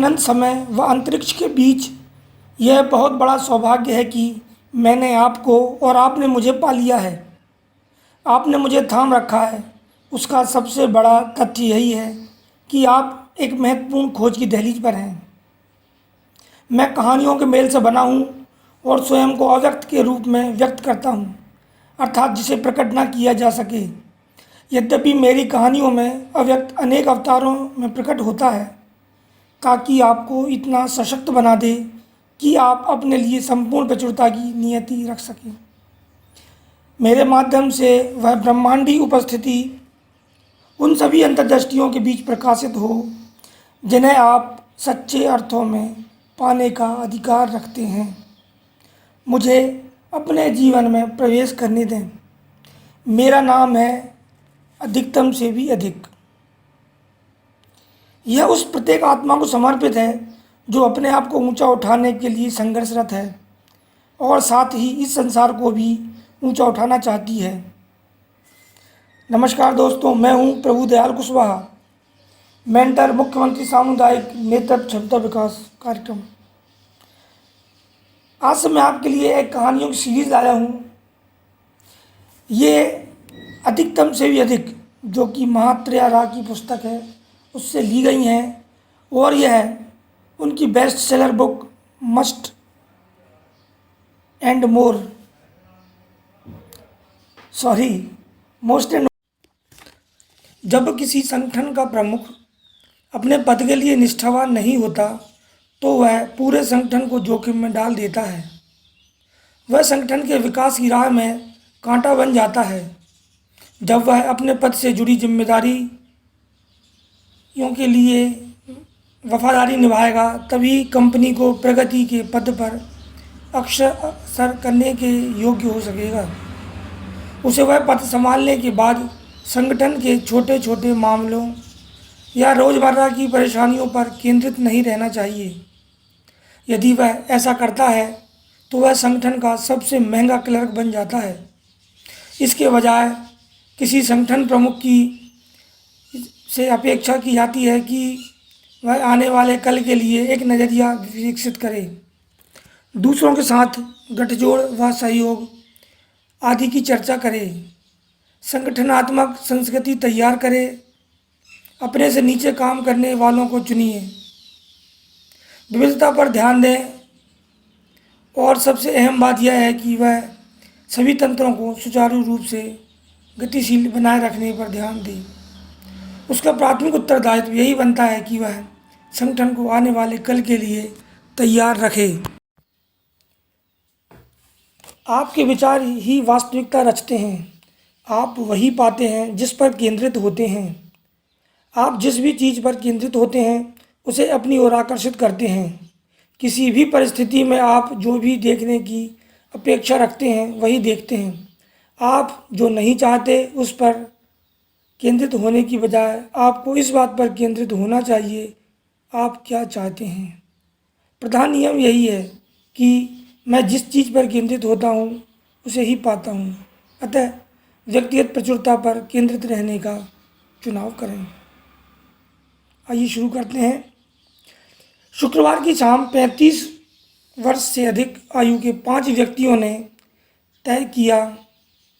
अनंत समय व अंतरिक्ष के बीच यह बहुत बड़ा सौभाग्य है कि मैंने आपको और आपने मुझे पा लिया है। आपने मुझे थाम रखा है। उसका सबसे बड़ा तथ्य यही है कि आप एक महत्वपूर्ण खोज की दहलीज पर हैं। मैं कहानियों के मेल से बना हूँ और स्वयं को अव्यक्त के रूप में व्यक्त करता हूँ, अर्थात जिसे प्रकट न किया जा सके। यद्यपि मेरी कहानियों में अव्यक्त अनेक अवतारों में प्रकट होता है, ताकि आपको इतना सशक्त बना दे कि आप अपने लिए संपूर्ण प्रचुरता की नियति रख सकें। मेरे माध्यम से वह ब्रह्मांडी उपस्थिति उन सभी अंतर्दृष्टियों के बीच प्रकाशित हो जिन्हें आप सच्चे अर्थों में पाने का अधिकार रखते हैं। मुझे अपने जीवन में प्रवेश करने दें। मेरा नाम है अधिकतम से भी अधिक। यह उस प्रत्येक आत्मा को समर्पित है जो अपने आप को ऊंचा उठाने के लिए संघर्षरत है और साथ ही इस संसार को भी ऊंचा उठाना चाहती है। नमस्कार दोस्तों, मैं हूं प्रभु दयाल कुशवाहा, मेंटर, मुख्यमंत्री सामुदायिक नेतृत्व क्षमता विकास कार्यक्रम। आज से मैं आपके लिए एक कहानियों की सीरीज लाया हूं। ये अधिकतम से भी अधिक, जो कि महात्रेया रा की पुस्तक है, उससे ली गई हैं और यह उनकी best seller book must and more most and. जब किसी संगठन का प्रमुख अपने पद के लिए निष्ठावान नहीं होता तो वह पूरे संगठन को जोखिम में डाल देता है। वह संगठन के विकास की राह में कांटा बन जाता है। जब वह अपने पद से जुड़ी जिम्मेदारियों के लिए वफादारी निभाएगा, तभी कंपनी को प्रगति के पद पर अग्रसर करने के योग्य हो सकेगा। उसे वह पद संभालने के बाद संगठन के छोटे छोटे मामलों या रोज़मर्रा की परेशानियों पर केंद्रित नहीं रहना चाहिए। यदि वह ऐसा करता है तो वह संगठन का सबसे महंगा क्लर्क बन जाता है। इसके बजाय किसी संगठन प्रमुख की से अपेक्षा की जाती है कि वह आने वाले कल के लिए एक नज़रिया विकसित करे, दूसरों के साथ गठजोड़ व सहयोग आदि की चर्चा करे, संगठनात्मक संस्कृति तैयार करे, अपने से नीचे काम करने वालों को चुनिए, विविधता पर ध्यान दें और सबसे अहम बात यह है कि वह सभी तंत्रों को सुचारू रूप से गतिशील बनाए रखने पर ध्यान दे। उसका प्राथमिक उत्तरदायित्व यही बनता है कि वह संगठन को आने वाले कल के लिए तैयार रखे। आपके विचार ही वास्तविकता रचते हैं। आप वही पाते हैं जिस पर केंद्रित होते हैं। आप जिस भी चीज़ पर केंद्रित होते हैं उसे अपनी ओर आकर्षित करते हैं। किसी भी परिस्थिति में आप जो भी देखने की अपेक्षा रखते हैं वही देखते हैं। आप जो नहीं चाहते उस पर केंद्रित होने की बजाय आपको इस बात पर केंद्रित होना चाहिए आप क्या चाहते हैं। प्रधान नियम यही है कि मैं जिस चीज़ पर केंद्रित होता हूँ उसे ही पाता हूँ। अतः व्यक्तिगत प्रचुरता पर केंद्रित रहने का चुनाव करें। आइए शुरू करते हैं। शुक्रवार की शाम 35 वर्ष से अधिक आयु के 5 व्यक्तियों ने तय किया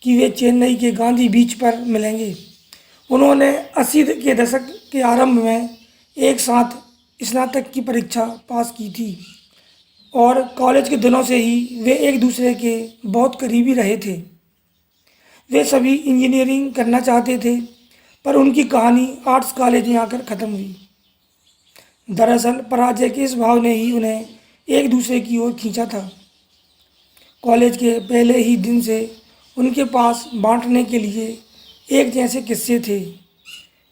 कि वे चेन्नई के गांधी बीच पर मिलेंगे। उन्होंने 80 के दशक के आरंभ में एक साथ स्नातक की परीक्षा पास की थी और कॉलेज के दिनों से ही वे एक दूसरे के बहुत करीबी रहे थे। वे सभी इंजीनियरिंग करना चाहते थे, पर उनकी कहानी आर्ट्स कॉलेज में आकर ख़त्म हुई। दरअसल पराजय के इस भाव ने ही उन्हें एक दूसरे की ओर खींचा था। कॉलेज के पहले ही दिन से उनके पास बांटने के लिए एक जैसे किस्से थे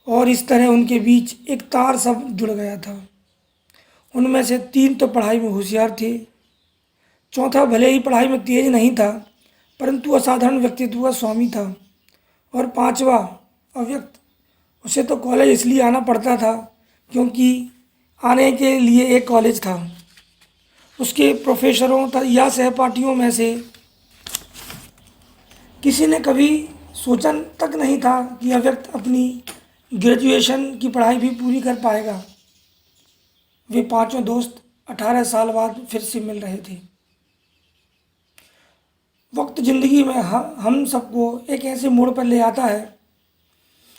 और इस तरह उनके बीच एक तार सब जुड़ गया था। उनमें से 3 तो पढ़ाई में होशियार थे, चौथा भले ही पढ़ाई में तेज नहीं था परंतु असाधारण व्यक्तित्व का स्वामी था, और 5वां अव्यक्त। उसे तो कॉलेज इसलिए आना पड़ता था क्योंकि आने के लिए एक कॉलेज था। उसके प्रोफेसरों या सहपाठियों में से किसी ने कभी सोचा तक नहीं था कि अव्यक्त अपनी ग्रेजुएशन की पढ़ाई भी पूरी कर पाएगा। वे पांचों दोस्त 18 साल बाद फिर से मिल रहे थे। वक्त जिंदगी में हम सबको एक ऐसे मोड़ पर ले आता है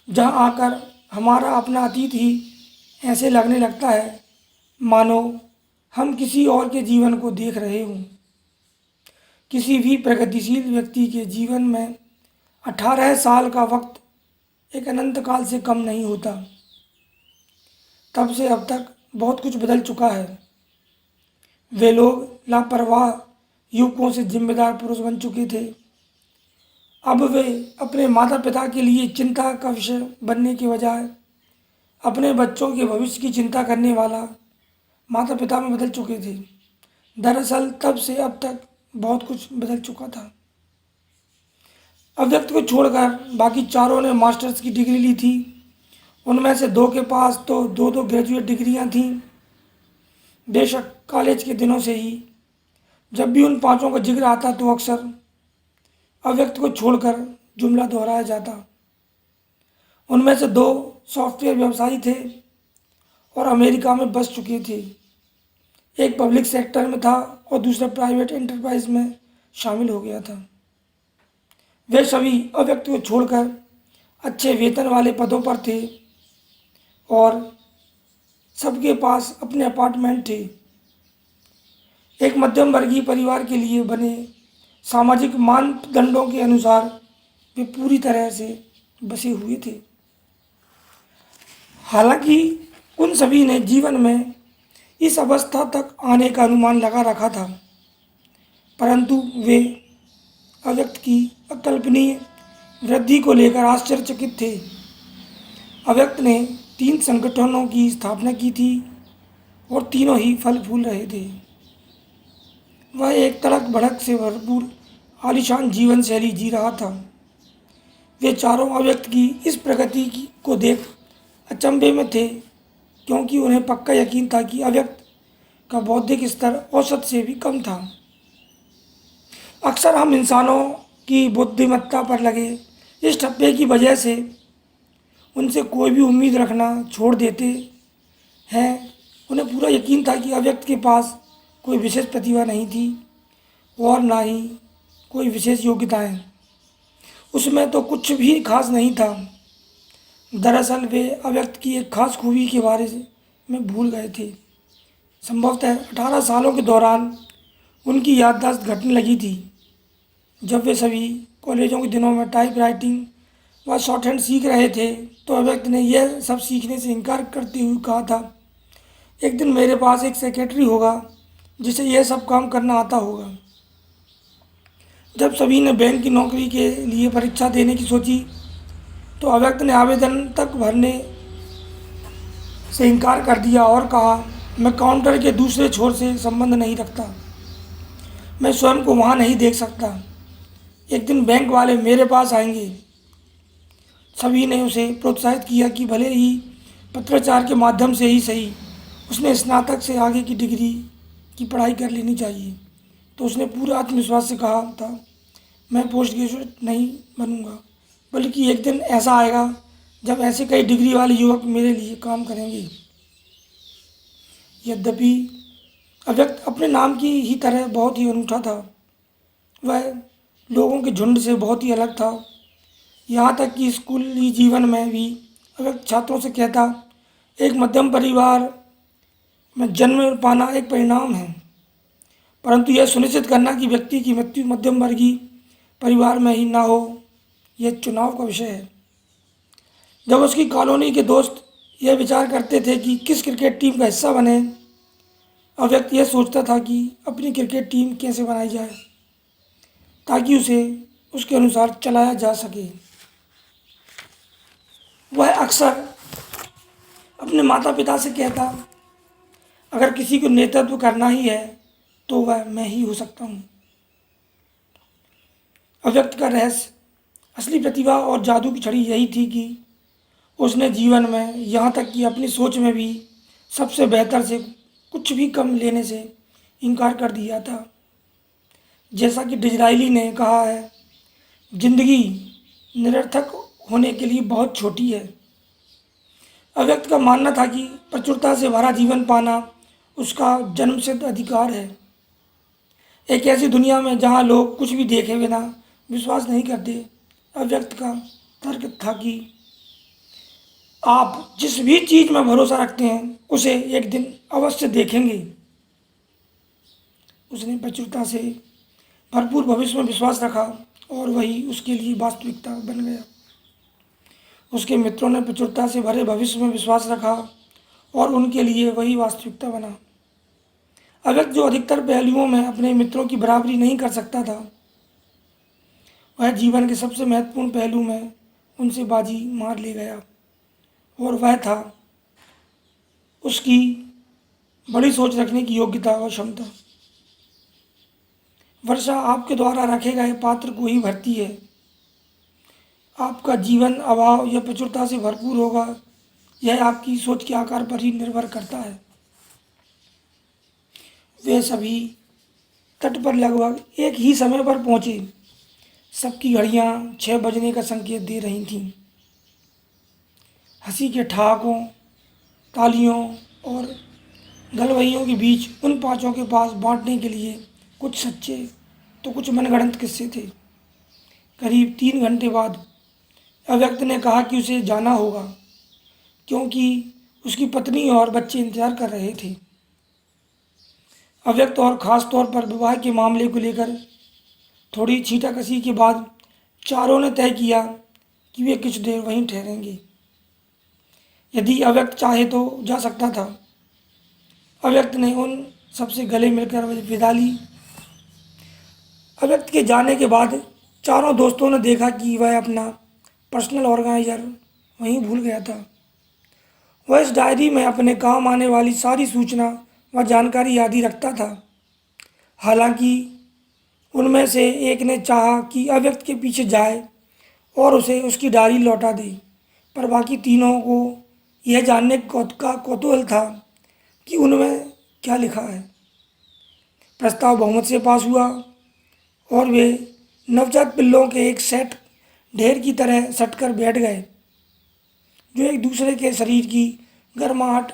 जहां आकर हमारा अपना अतीत ही ऐसे लगने लगता है मानो हम किसी और के जीवन को देख रहे हों। किसी भी प्रगतिशील व्यक्ति के जीवन में 18 साल का वक्त एक अनंत काल से कम नहीं होता। तब से अब तक बहुत कुछ बदल चुका है। वे लोग लापरवाह युवकों से जिम्मेदार पुरुष बन चुके थे। अब वे अपने माता पिता के लिए चिंता का विषय बनने के बजाय अपने बच्चों के भविष्य की चिंता करने वाला माता पिता में बदल चुके थे। दरअसल तब से अब तक बहुत कुछ बदल चुका था। अव्यक्त को छोड़कर बाकी चारों ने मास्टर्स की डिग्री ली थी। उनमें से दो के पास तो दो दो ग्रेजुएट डिग्रियां थीं। बेशक कॉलेज के दिनों से ही जब भी उन पांचों का जिक्र आता तो अक्सर अव्यक्त को छोड़कर जुमला दोहराया जाता। उनमें से दो सॉफ्टवेयर व्यवसायी थे और अमेरिका में बस चुके थे। एक पब्लिक सेक्टर में था और दूसरा प्राइवेट एंटरप्राइज में शामिल हो गया था। वे सभी अव्यक्त को छोड़कर अच्छे वेतन वाले पदों पर थे और सबके पास अपने अपार्टमेंट थे। एक मध्यम वर्गीय परिवार के लिए बने सामाजिक मानदंडों के अनुसार वे पूरी तरह से बसे हुए थे। हालांकि उन सभी ने जीवन में इस अवस्था तक आने का अनुमान लगा रखा था, परंतु वे अव्यक्त की अकल्पनीय वृद्धि को लेकर आश्चर्यचकित थे। अव्यक्त ने 3 संगठनों की स्थापना की थी और तीनों ही फल फूल रहे थे। वह एक तड़क भड़क से भरपूर आलीशान जीवन शैली जी रहा था। वे चारों अव्यक्त की इस प्रगति को देख अचंभे में थे, क्योंकि उन्हें पक्का यकीन था कि अव्यक्त का बौद्धिक स्तर औसत से भी कम था। अक्सर हम इंसानों की बुद्धिमत्ता पर लगे इस ठप्पे की वजह से उनसे कोई भी उम्मीद रखना छोड़ देते हैं। उन्हें पूरा यकीन था कि अव्यक्त के पास कोई विशेष प्रतिभा नहीं थी और ना ही कोई विशेष योग्यताएं। उसमें तो कुछ भी खास नहीं था। दरअसल वे अव्यक्त की एक खास खूबी के बारे में भूल गए थे। संभवतः 18 सालों के दौरान उनकी याददाश्त घटने लगी थी। जब वे सभी कॉलेजों के दिनों में टाइप राइटिंग व शॉर्ट हैंड सीख रहे थे तो अव्यक्त ने यह सब सीखने से इनकार करते हुए कहा था, एक दिन मेरे पास एक सेक्रेटरी होगा जिसे यह सब काम करना आता होगा। जब सभी ने बैंक की नौकरी के लिए परीक्षा देने की सोची तो अव्यक्त ने आवेदन तक भरने से इनकार कर दिया और कहा, मैं काउंटर के दूसरे छोर से संबंध नहीं रखता, मैं स्वयं को वहाँ नहीं देख सकता। एक दिन बैंक वाले मेरे पास आएंगे। सभी ने उसे प्रोत्साहित किया कि भले ही पत्राचार के माध्यम से ही सही उसने स्नातक से आगे की डिग्री की पढ़ाई कर लेनी चाहिए। तो उसने पूरे आत्मविश्वास से कहा था, मैं पोस्ट ग्रेजुएट नहीं बनूंगा, बल्कि एक दिन ऐसा आएगा जब ऐसे कई डिग्री वाले युवक मेरे लिए काम करेंगे। यद्यपि अव्यक्त अपने नाम की ही तरह बहुत ही अनूठा था। वह लोगों के झुंड से बहुत ही अलग था। यहाँ तक कि स्कूली जीवन में भी अव्यक्त छात्रों से कहता, एक मध्यम परिवार में जन्म पाना एक परिणाम है, परंतु यह सुनिश्चित करना कि व्यक्ति की मृत्यु मध्यम वर्गीय परिवार में ही ना हो, यह चुनाव का विषय है। जब उसकी कॉलोनी के दोस्त यह विचार करते थे कि किस क्रिकेट टीम का हिस्सा बने, अव्यक्त यह सोचता था कि अपनी क्रिकेट टीम कैसे बनाई जाए ताकि उसे उसके अनुसार चलाया जा सके। वह अक्सर अपने माता पिता से कहता, अगर किसी को नेतृत्व करना ही है तो वह मैं ही हो सकता हूँ। अव्यक्त का रहस्य, असली प्रतिभा और जादू की छड़ी यही थी कि उसने जीवन में, यहाँ तक कि अपनी सोच में भी सबसे बेहतर से कुछ भी कम लेने से इनकार कर दिया था। जैसा कि डिज़रायली ने कहा है, जिंदगी निरर्थक होने के लिए बहुत छोटी है। अव्यक्त का मानना था कि प्रचुरता से भरा जीवन पाना उसका जन्मसिद्ध अधिकार है। एक ऐसी दुनिया में जहाँ लोग कुछ भी देखे बिना विश्वास नहीं करते, अव्यक्त का तर्क था कि आप जिस भी चीज़ में भरोसा रखते हैं उसे एक दिन अवश्य देखेंगे। उसने प्रचुरता से भरपूर भविष्य में विश्वास रखा और वही उसके लिए वास्तविकता बन गया। उसके मित्रों ने प्रचुरता से भरे भविष्य में विश्वास रखा और उनके लिए वही वास्तविकता बना। अव्यक्त जो अधिकतर पहलुओं में अपने मित्रों की बराबरी नहीं कर सकता था, वह जीवन के सबसे महत्वपूर्ण पहलू में उनसे बाजी मार ले गया, और वह था उसकी बड़ी सोच रखने की योग्यता और क्षमता। वर्षा आपके द्वारा रखे गए पात्र को ही भरती है। आपका जीवन अभाव या प्रचुरता से भरपूर होगा, यह आपकी सोच के आकार पर ही निर्भर करता है। वे सभी तट पर लगभग एक ही समय पर पहुंचे। सबकी घड़ियां 6 बजने का संकेत दे रही थीं। हंसी के ठहाकों, तालियों और गलवहियों के बीच उन पांचों के पास बांटने के लिए कुछ सच्चे तो कुछ मनगढ़ंत किस्से थे। करीब 3 घंटे बाद अव्यक्त ने कहा कि उसे जाना होगा, क्योंकि उसकी पत्नी और बच्चे इंतजार कर रहे थे। अव्यक्त और ख़ास तौर पर विवाह के मामले को लेकर थोड़ी छींटाकशी के बाद चारों ने तय किया कि वे कुछ देर वहीं ठहरेंगे। यदि अव्यक्त चाहे तो जा सकता था। अव्यक्त ने उन सबसे गले मिलकर विदा ली। अव्यक्त के जाने के बाद चारों दोस्तों ने देखा कि वह अपना पर्सनल ऑर्गेनाइजर वहीं भूल गया था। वह इस डायरी में अपने काम आने वाली सारी सूचना व जानकारी आदि रखता था। हालांकि उनमें से एक ने चाहा कि अव्यक्त के पीछे जाए और उसे उसकी डायरी लौटा दे, पर बाकी तीनों को यह जानने का कौतूहल था कि उनमें क्या लिखा है। प्रस्ताव बहुमत से पास हुआ और वे नवजात पिल्लों के एक सेट ढेर की तरह सटकर बैठ गए, जो एक दूसरे के शरीर की गर्माहट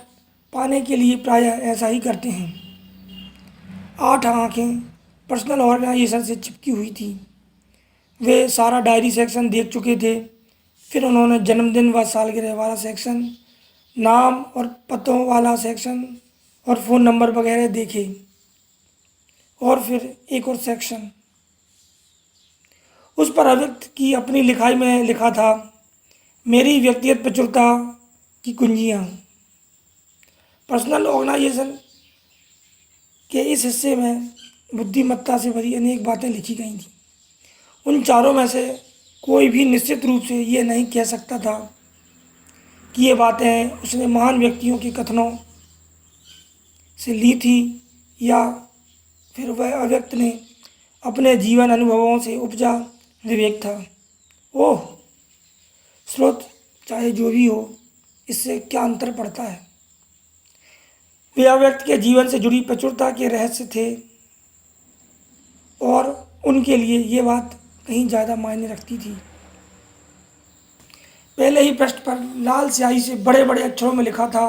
पाने के लिए प्रायः ऐसा ही करते हैं। 8 आंखें पर्सनल ऑर्गेनाइजेशन से चिपकी हुई थी। वे सारा डायरी सेक्शन देख चुके थे। फिर उन्होंने जन्मदिन व सालगिरह वाला सेक्शन, नाम और पतों वाला सेक्शन और फ़ोन नंबर वगैरह देखे, और फिर एक और सेक्शन। उस पर अव्यक्त की अपनी लिखाई में लिखा था, मेरी व्यक्तिगत प्रचुरता की कुंजियाँ। पर्सनल ऑर्गेनाइजेशन के इस हिस्से में बुद्धिमत्ता से भरी अनेक बातें लिखी गई थीं। उन चारों में से कोई भी निश्चित रूप से ये नहीं कह सकता था कि ये बातें उसने महान व्यक्तियों के कथनों से ली थी या फिर वह अव्यक्त ने अपने जीवन अनुभवों से उपजा विवेक था। ओह, स्रोत चाहे जो भी हो, इससे क्या अंतर पड़ता है। वे अव्यक्त के जीवन से जुड़ी प्रचुरता के रहस्य थे और उनके लिए ये बात कहीं ज़्यादा मायने रखती थी। पहले ही पृष्ठ पर लाल स्याही से बड़े बड़े अक्षरों में लिखा था,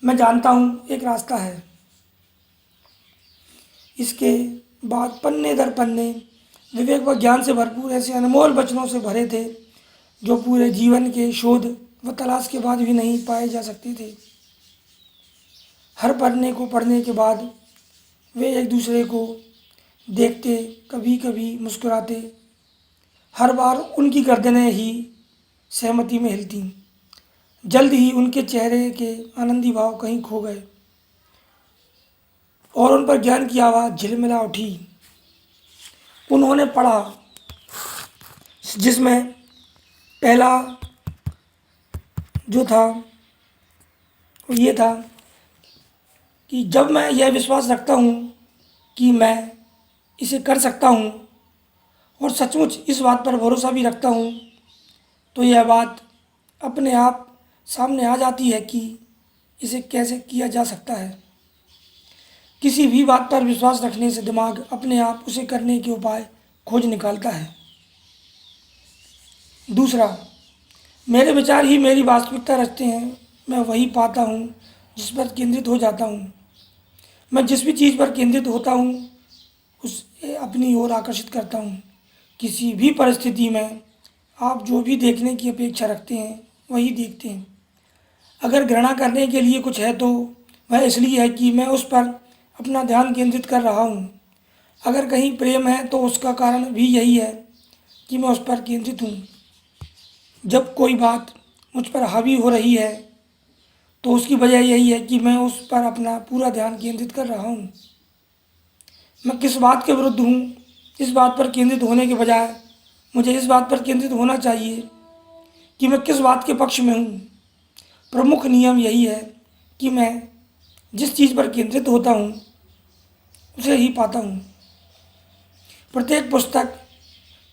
मैं जानता हूँ एक रास्ता है। इसके बाद पन्ने दर पन्ने विवेक व ज्ञान से भरपूर ऐसे अनमोल वचनों से भरे थे जो पूरे जीवन के शोध व तलाश के बाद भी नहीं पाए जा सकते थे। हर पन्ने को पढ़ने के बाद वे एक दूसरे को देखते, कभी कभी मुस्कुराते। हर बार उनकी गर्दनें ही सहमति में हिलती। जल्द ही उनके चेहरे के आनंदी भाव कहीं खो गए और उन पर ज्ञान की आवाज़ झिलमिला उठी। उन्होंने पढ़ा, जिसमें पहला जो था वो ये था कि जब मैं यह विश्वास रखता हूँ कि मैं इसे कर सकता हूँ और सचमुच इस बात पर भरोसा भी रखता हूँ, तो यह बात अपने आप सामने आ जाती है कि इसे कैसे किया जा सकता है। किसी भी बात पर विश्वास रखने से दिमाग अपने आप उसे करने के उपाय खोज निकालता है। दूसरा, मेरे विचार ही मेरी वास्तविकता रचते हैं। मैं वही पाता हूँ जिस पर केंद्रित हो जाता हूँ। मैं जिस भी चीज़ पर केंद्रित होता हूँ उसे अपनी ओर आकर्षित करता हूँ। किसी भी परिस्थिति में आप जो भी देखने की अपेक्षा रखते हैं वही देखते हैं। अगर घृणा करने के लिए कुछ है तो वह इसलिए है कि मैं उस पर अपना ध्यान केंद्रित कर रहा हूँ। अगर कहीं प्रेम है तो उसका कारण भी यही है कि मैं उस पर केंद्रित हूँ। जब कोई बात मुझ पर हावी हो रही है तो उसकी वजह यही है कि मैं उस पर अपना पूरा ध्यान केंद्रित कर रहा हूँ। मैं किस बात के विरुद्ध हूँ, इस बात पर केंद्रित होने के बजाय मुझे इस बात पर केंद्रित होना चाहिए कि मैं किस बात के पक्ष में हूँ। प्रमुख नियम यही है कि मैं जिस चीज़ पर केंद्रित होता हूँ उसे ही पाता हूँ। प्रत्येक पुस्तक,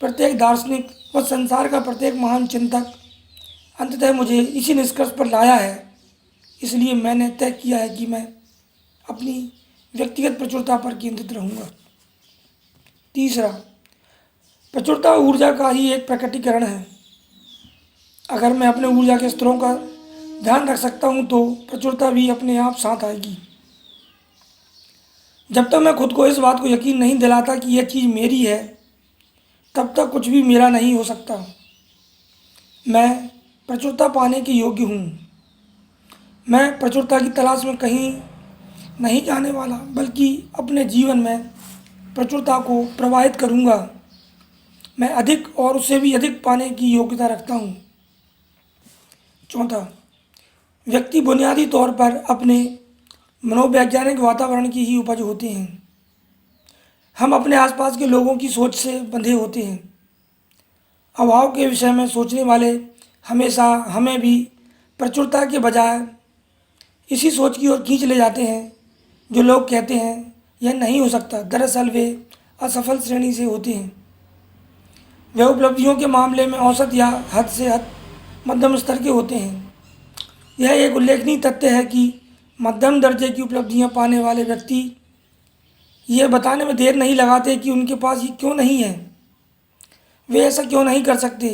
प्रत्येक दार्शनिक व संसार का प्रत्येक महान चिंतक अंततः मुझे इसी निष्कर्ष पर लाया है। इसलिए मैंने तय किया है कि मैं अपनी व्यक्तिगत प्रचुरता पर केंद्रित रहूँगा। तीसरा, प्रचुरता ऊर्जा का ही एक प्रकटीकरण है। अगर मैं अपने ऊर्जा के स्तरों का ध्यान रख सकता हूँ तो प्रचुरता भी अपने आप साथ आएगी। जब तक मैं खुद को इस बात को यकीन नहीं दिलाता कि यह चीज़ मेरी है, तब तक कुछ भी मेरा नहीं हो सकता। मैं प्रचुरता पाने के योग्य हूँ। मैं प्रचुरता की तलाश में कहीं नहीं जाने वाला, बल्कि अपने जीवन में प्रचुरता को प्रवाहित करूँगा। मैं अधिक और उससे भी अधिक पाने की योग्यता रखता हूँ। चौथा, व्यक्ति बुनियादी तौर पर अपने मनोवैज्ञानिक वातावरण की ही उपज होते हैं। हम अपने आसपास के लोगों की सोच से बंधे होते हैं। अभाव के विषय में सोचने वाले हमेशा हमें भी प्रचुरता के बजाय इसी सोच की ओर खींच ले जाते हैं जो लोग कहते हैं यह नहीं हो सकता। दरअसल वे असफल श्रेणी से होते हैं। वे उपलब्धियों के मामले में औसत या हद से हद मध्यम स्तर के होते हैं। यह एक उल्लेखनीय तथ्य है कि मध्यम दर्जे की उपलब्धियां पाने वाले व्यक्ति यह बताने में देर नहीं लगाते कि उनके पास ये क्यों नहीं है। वे ऐसा क्यों नहीं कर सकते,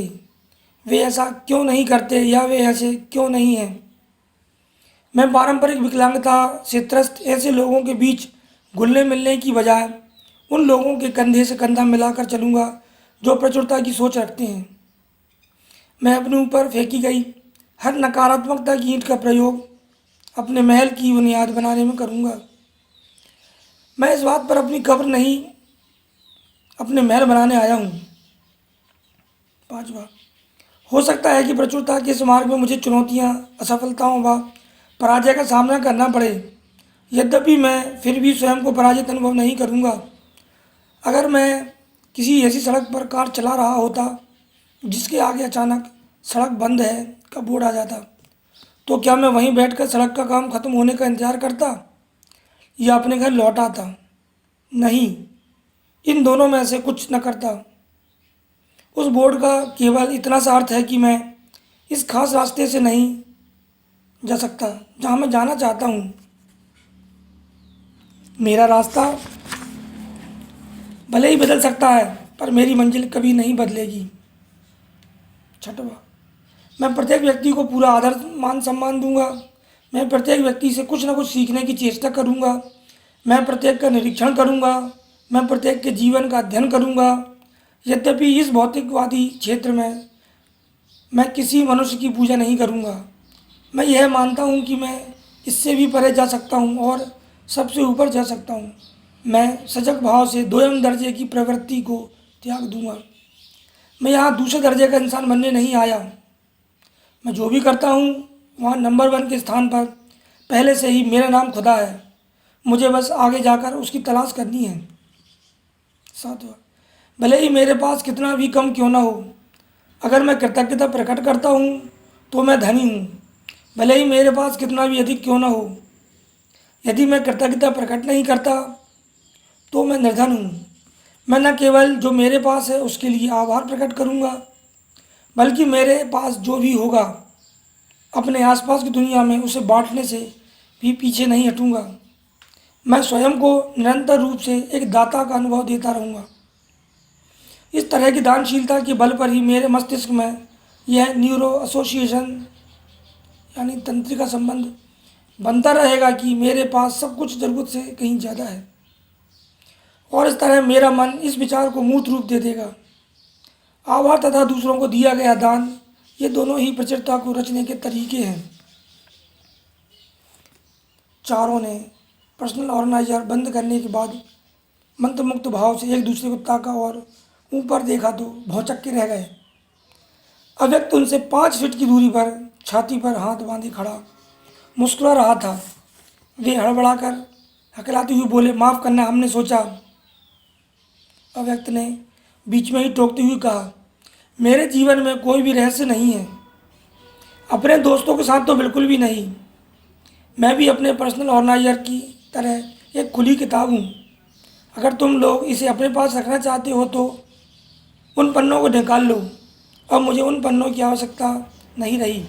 वे ऐसा क्यों नहीं करते या वे ऐसे क्यों नहीं हैं। मैं पारंपरिक विकलांगता से त्रस्त ऐसे लोगों के बीच घुलने मिलने की बजाय उन लोगों के कंधे से कंधा मिलाकर चलूँगा जो प्रचुरता की सोच रखते हैं। मैं अपने ऊपर फेंकी गई हर नकारात्मकता की ईंट का प्रयोग अपने महल की बुनियाद बनाने में करूँगा। मैं इस बात पर अपनी कब्र नहीं, अपने महल बनाने आया हूँ। पांचवा, हो सकता है कि प्रचुरता के इस मार्ग में मुझे चुनौतियाँ, असफलताओं व पराजय का सामना करना पड़े। यद्यपि मैं फिर भी स्वयं को पराजित अनुभव नहीं करूँगा। अगर मैं किसी ऐसी सड़क पर कार चला रहा होता जिसके आगे अचानक सड़क बंद है का बोर्ड आ जाता, तो क्या मैं वहीं बैठकर सड़क का काम खत्म होने का इंतजार करता या अपने घर लौट आता? नहीं, इन दोनों में से कुछ न करता। उस बोर्ड का केवल इतना सा अर्थ है कि मैं इस खास रास्ते से नहीं जा सकता जहाँ मैं जाना चाहता हूँ। मेरा रास्ता भले ही बदल सकता है पर मेरी मंजिल कभी नहीं बदलेगी। छठवा, मैं प्रत्येक व्यक्ति को पूरा आदर मान सम्मान दूंगा। मैं प्रत्येक व्यक्ति से कुछ न कुछ सीखने की चेष्टा करूंगा। मैं प्रत्येक का निरीक्षण करूंगा। मैं प्रत्येक के जीवन का अध्ययन करूंगा। यद्यपि इस भौतिकवादी क्षेत्र में मैं किसी मनुष्य की पूजा नहीं करूंगा। मैं यह मानता हूं कि मैं इससे भी परे जा सकता हूं और सबसे ऊपर जा सकता हूं। मैं सजग भाव से दोयम दर्जे की प्रवृत्ति को त्याग दूंगा। मैं यहाँ दूसरे दर्जे का इंसान बनने नहीं आया। मैं जो भी करता हूँ वहाँ नंबर 1 के स्थान पर पहले से ही मेरा नाम खुदा है। मुझे बस आगे जाकर उसकी तलाश करनी है। सातवां, भले ही मेरे पास कितना भी कम क्यों ना हो, अगर मैं कृतज्ञता प्रकट करता हूँ तो मैं धनी हूँ। भले ही मेरे पास कितना भी अधिक क्यों ना हो, यदि मैं कृतज्ञता प्रकट नहीं करता तो मैं निर्धन हूँ। मैं न केवल जो मेरे पास है उसके लिए आभार प्रकट करूँगा, बल्कि मेरे पास जो भी होगा अपने आसपास की दुनिया में उसे बांटने से भी पीछे नहीं हटूँगा। मैं स्वयं को निरंतर रूप से एक दाता का अनुभव देता रहूँगा। इस तरह की दानशीलता के बल पर ही मेरे मस्तिष्क में यह न्यूरो एसोसिएशन यानी तंत्रिका संबंध बनता रहेगा कि मेरे पास सब कुछ ज़रूरत से कहीं ज़्यादा है, और इस तरह मेरा मन इस विचार को मूर्त रूप दे देगा। आभार तथा दूसरों को दिया गया दान, ये दोनों ही प्रचुरता को रचने के तरीके हैं। चारों ने पर्सनल ऑर्गेनाइजर बंद करने के बाद मंत्रमुग्ध भाव से एक दूसरे को ताका और ऊपर देखा तो भौंचक के रह गए। अव्यक्त उनसे 5 फीट की दूरी पर छाती पर हाथ बांधे खड़ा मुस्कुरा रहा था। वे हड़बड़ाकर हकलाते हुए बोले, माफ़ करना, हमने सोचा। अव्यक्त ने बीच में ही टोकते हुए कहा, मेरे जीवन में कोई भी रहस्य नहीं है, अपने दोस्तों के साथ तो बिल्कुल भी नहीं। मैं भी अपने पर्सनल ऑर्गेनाइजर की तरह एक खुली किताब हूँ। अगर तुम लोग इसे अपने पास रखना चाहते हो तो उन पन्नों को निकाल लो। अब मुझे उन पन्नों की आवश्यकता नहीं रही,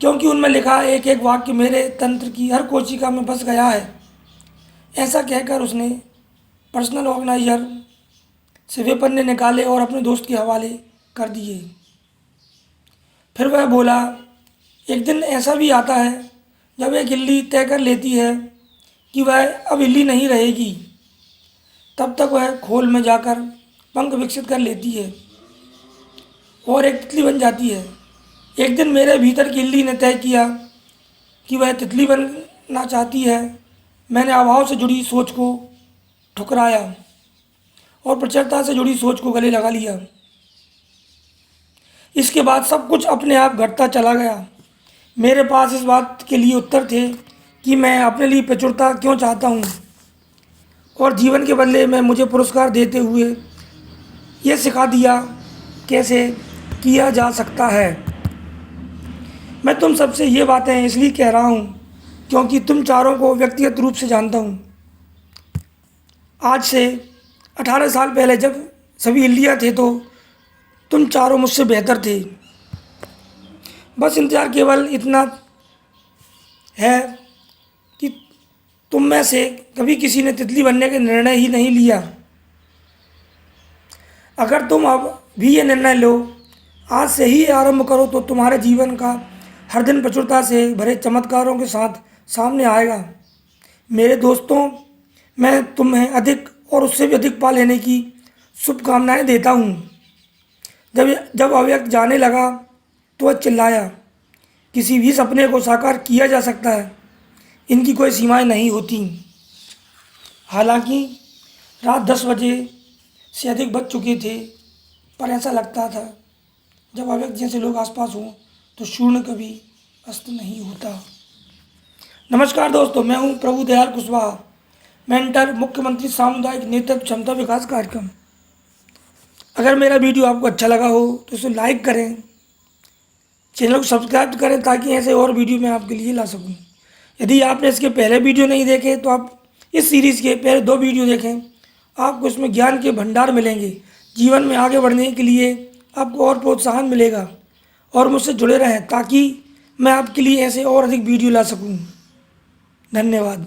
क्योंकि उनमें लिखा एक एक वाक्य मेरे तंत्र की हर कोशिका में बस गया है। ऐसा कहकर उसने पर्सनल ऑर्गेनाइजर से वे पन्ने निकाले और अपने दोस्त के हवाले कर दिए। फिर वह बोला, एक दिन ऐसा भी आता है जब एक इल्ली तय कर लेती है कि वह अब इल्ली नहीं रहेगी। तब तक वह खोल में जाकर पंख विकसित कर लेती है और एक तितली बन जाती है। एक दिन मेरे भीतर की इल्ली ने तय किया कि वह तितली बनना चाहती है। मैंने अभाव से जुड़ी सोच को ठुकराया और प्रचुरता से जुड़ी सोच को गले लगा लिया। इसके बाद सब कुछ अपने आप घटता चला गया। मेरे पास इस बात के लिए उत्तर थे कि मैं अपने लिए प्रचुरता क्यों चाहता हूँ, और जीवन के बदले में मुझे पुरस्कार देते हुए ये सिखा दिया कैसे किया जा सकता है। मैं तुम सबसे ये बातें इसलिए कह रहा हूँ क्योंकि तुम चारों को व्यक्तिगत रूप से जानता हूँ। आज से 18 साल पहले जब सभी इल्लियाँ थे तो तुम चारों मुझसे बेहतर थे। बस इंतज़ार केवल इतना है कि तुम में से कभी किसी ने तितली बनने का निर्णय ही नहीं लिया। अगर तुम अब भी ये निर्णय लो, आज से ही आरंभ करो, तो तुम्हारे जीवन का हर दिन प्रचुरता से भरे चमत्कारों के साथ सामने आएगा। मेरे दोस्तों, मैं तुम्हें अधिक और उससे भी अधिक पा लेने की शुभकामनाएं देता हूँ। जब अव्यक्त जाने लगा तो वह चिल्लाया, किसी भी सपने को साकार किया जा सकता है, इनकी कोई सीमाएं नहीं होती। हालांकि रात 10 बजे से अधिक बज चुके थे, पर ऐसा लगता था जब अव्यक्त जैसे लोग आसपास हों तो सूर्य कभी अस्त नहीं होता। नमस्कार दोस्तों, मैं हूं प्रभु दयाल कुशवाहा, मेंटर, मुख्यमंत्री सामुदायिक नेतृत्व क्षमता विकास कार्यक्रम। अगर मेरा वीडियो आपको अच्छा लगा हो तो इसे लाइक करें, चैनल को सब्सक्राइब करें ताकि ऐसे और वीडियो मैं आपके लिए ला सकूं। यदि आपने इसके पहले वीडियो नहीं देखे तो आप इस सीरीज़ के पहले 2 वीडियो देखें, आपको इसमें ज्ञान के भंडार मिलेंगे। जीवन में आगे बढ़ने के लिए आपको और प्रोत्साहन मिलेगा, और मुझसे जुड़े रहें ताकि मैं आपके लिए ऐसे और अधिक वीडियो ला सकूं। धन्यवाद।